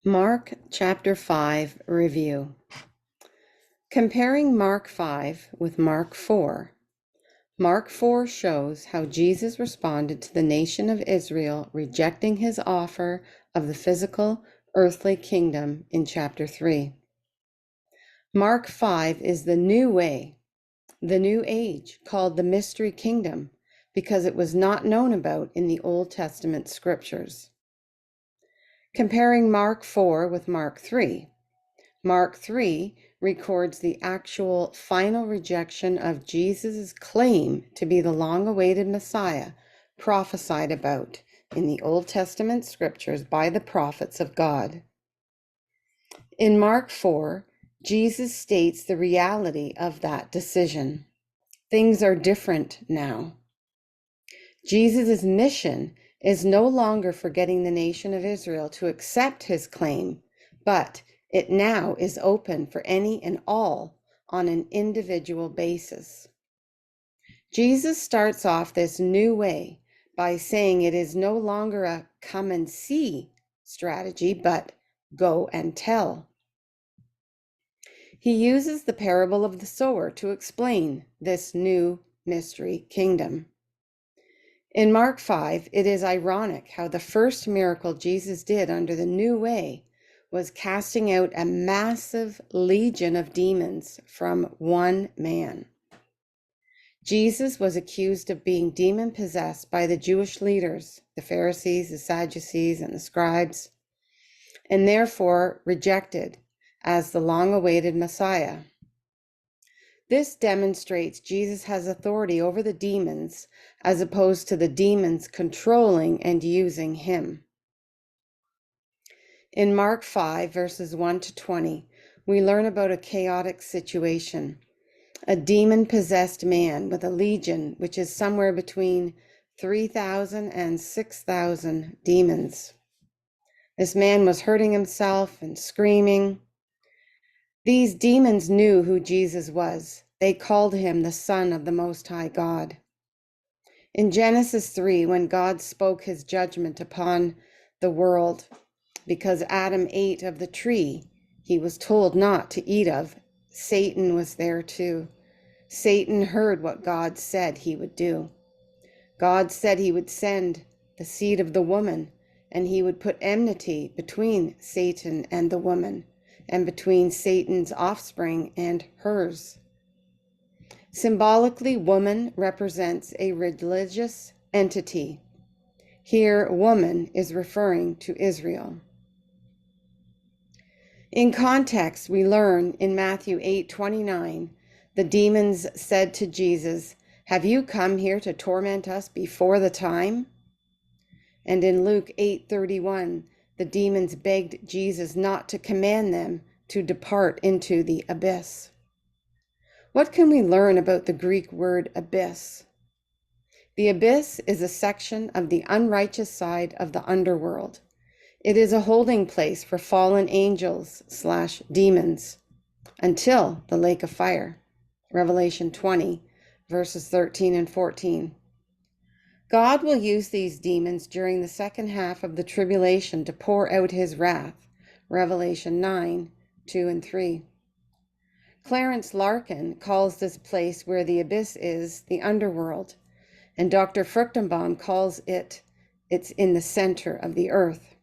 Mark chapter 5 review. Comparing Mark 5 with Mark 4. Mark 4 shows how Jesus responded to the nation of Israel rejecting his offer of the physical, earthly kingdom in chapter 3. Mark 5 is the new way, the new age, called the mystery kingdom, because it was not known about in the Old Testament scriptures. Comparing Mark 4 with Mark 3. Mark 3 records the actual final rejection of Jesus' claim to be the long-awaited Messiah prophesied about in the Old Testament scriptures by the prophets of God. In Mark 4, Jesus states the reality of that decision. Things are different now. Jesus' mission is no longer for getting the nation of Israel to accept his claim, but it now is open for any and all on an individual basis. Jesus starts off this new way by saying it is no longer a come and see strategy, but go and tell. He uses the parable of the sower to explain this new mystery kingdom. In Mark 5, it is ironic how the first miracle Jesus did under the new way was casting out a massive legion of demons from one man. Jesus was accused of being demon-possessed by the Jewish leaders, the Pharisees, the Sadducees, and the scribes, and therefore rejected as the long-awaited Messiah. This demonstrates Jesus has authority over the demons as opposed to the demons controlling and using him. In Mark 5, verses 1 to 20, we learn about a chaotic situation. A demon-possessed man with a legion, which is somewhere between 3,000 and 6,000 demons. This man was hurting himself and screaming. These demons knew who Jesus was. They called him the Son of the Most High God. In Genesis 3, when God spoke his judgment upon the world, because Adam ate of the tree he was told not to eat of, Satan was there too. Satan heard what God said he would do. God said he would send the seed of the woman, and he would put enmity between Satan and the woman, and between Satan's offspring and hers. Symbolically, woman represents a religious entity. Here, woman is referring to Israel. In context, we learn in Matthew 8:29, the demons said to Jesus, "Have you come here to torment us before the time?" And in Luke 8:31, the demons begged Jesus not to command them to depart into the abyss. What can we learn about the Greek word abyss? The abyss is a section of the unrighteous side of the underworld. It is a holding place for fallen angels/demons until the lake of fire. Revelation 20, verses 13 and 14. God will use these demons during the second half of the tribulation to pour out his wrath. Revelation 9, 2 and 3. Clarence Larkin calls this place where the abyss is the underworld, and Dr. Fruchtenbaum calls it's in the center of the earth.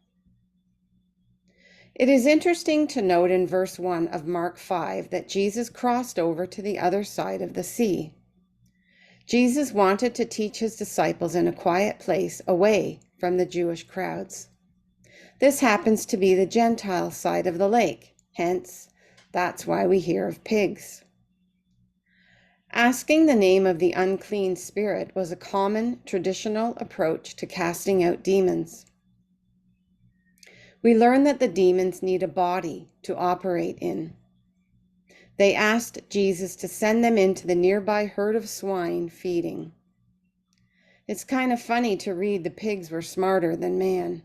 It is interesting to note in verse 1 of Mark 5 that Jesus crossed over to the other side of the sea. Jesus wanted to teach his disciples in a quiet place away from the Jewish crowds. This happens to be the Gentile side of the lake, hence, that's why we hear of pigs. Asking the name of the unclean spirit was a common traditional approach to casting out demons. We learn that the demons need a body to operate in. They asked Jesus to send them into the nearby herd of swine feeding. It's kind of funny to read the pigs were smarter than man.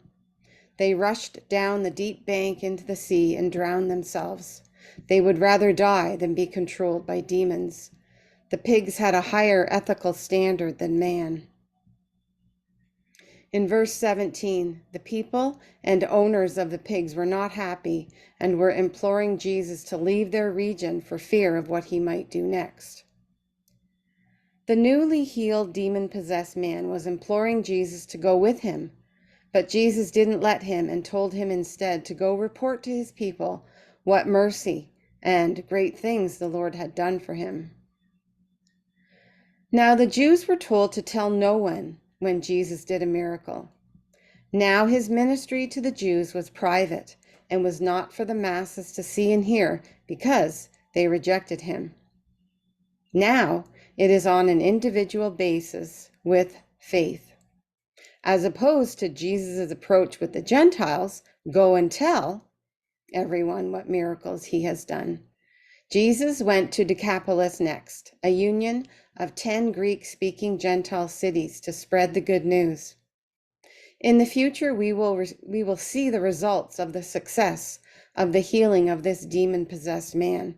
They rushed down the deep bank into the sea and drowned themselves. They would rather die than be controlled by demons. The pigs had a higher ethical standard than man. In verse 17, the people and owners of the pigs were not happy and were imploring Jesus to leave their region for fear of what he might do next. The newly healed demon-possessed man was imploring Jesus to go with him, but Jesus didn't let him and told him instead to go report to his people what mercy and great things the Lord had done for him. Now the Jews were told to tell no one when Jesus did a miracle. Now his ministry to the Jews was private and was not for the masses to see and hear because they rejected him. Now it is on an individual basis with faith. As opposed to Jesus' approach with the Gentiles, go and tell everyone what miracles he has done. Jesus went to Decapolis next, a union of 10 Greek-speaking Gentile cities, to spread the good news. In the future, we will see the results of the success of the healing of this demon-possessed man.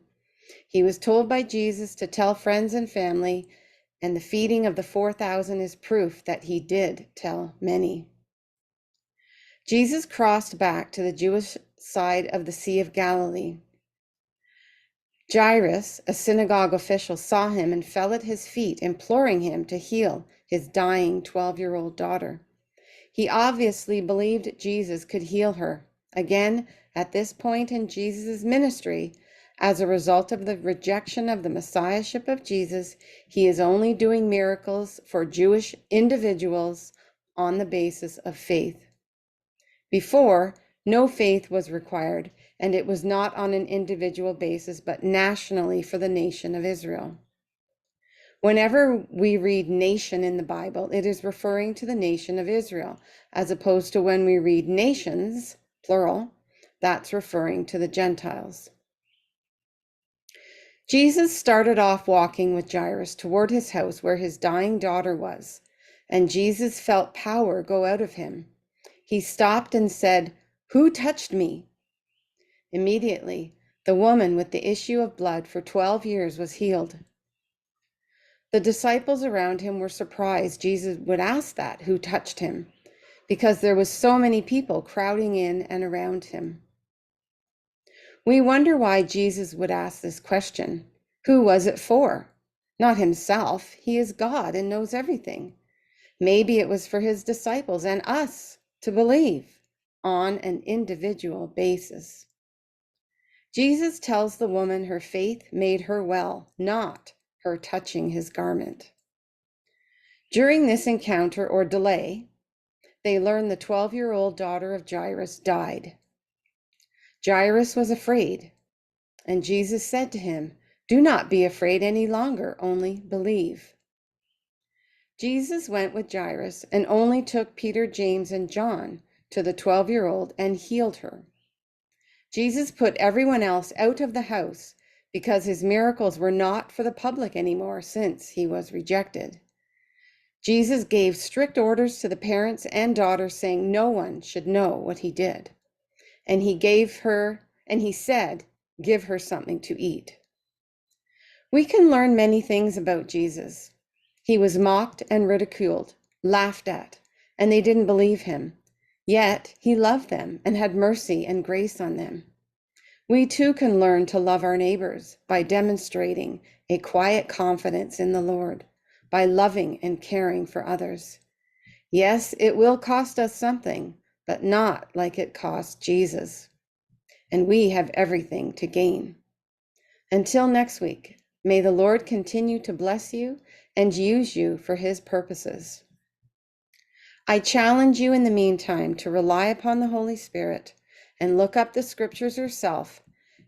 He was told by Jesus to tell friends and family, and the feeding of the 4,000 is proof that he did tell many. Jesus crossed back to the Jewish side of the Sea of Galilee. Jairus, a synagogue official, saw him and fell at his feet, imploring him to heal his dying 12-year-old daughter. He obviously believed Jesus could heal her. Again, at this point in Jesus' ministry, as a result of the rejection of the messiahship of Jesus, he is only doing miracles for Jewish individuals on the basis of faith. Before, no faith was required, and it was not on an individual basis, but nationally for the nation of Israel. Whenever we read nation in the Bible, it is referring to the nation of Israel, as opposed to when we read nations, plural, that's referring to the Gentiles. Jesus started off walking with Jairus toward his house where his dying daughter was, and Jesus felt power go out of him. He stopped and said, "Who touched me?" Immediately, the woman with the issue of blood for 12 years was healed. The disciples around him were surprised Jesus would ask that, who touched him, because there was so many people crowding in and around him. We wonder why Jesus would ask this question. Who was it for? Not himself. He is God and knows everything. Maybe it was for his disciples and us to believe on an individual basis. Jesus tells the woman her faith made her well, not her touching his garment. During this encounter or delay, they learn the 12-year-old daughter of Jairus died. Jairus was afraid, and Jesus said to him, "Do not be afraid any longer, only believe." Jesus went with Jairus and only took Peter, James, and John to the 12-year-old and healed her. Jesus put everyone else out of the house because his miracles were not for the public anymore since he was rejected. Jesus gave strict orders to the parents and daughter, saying no one should know what he did. And he said, "Give her something to eat." We can learn many things about Jesus. He was mocked and ridiculed, laughed at, and they didn't believe him. Yet he loved them and had mercy and grace on them. We too can learn to love our neighbors by demonstrating a quiet confidence in the Lord, by loving and caring for others. Yes, it will cost us something, but not like it cost Jesus. And we have everything to gain. Until next week, may the Lord continue to bless you and use you for his purposes. I challenge you in the meantime to rely upon the Holy Spirit and look up the scriptures yourself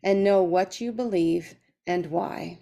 and know what you believe and why.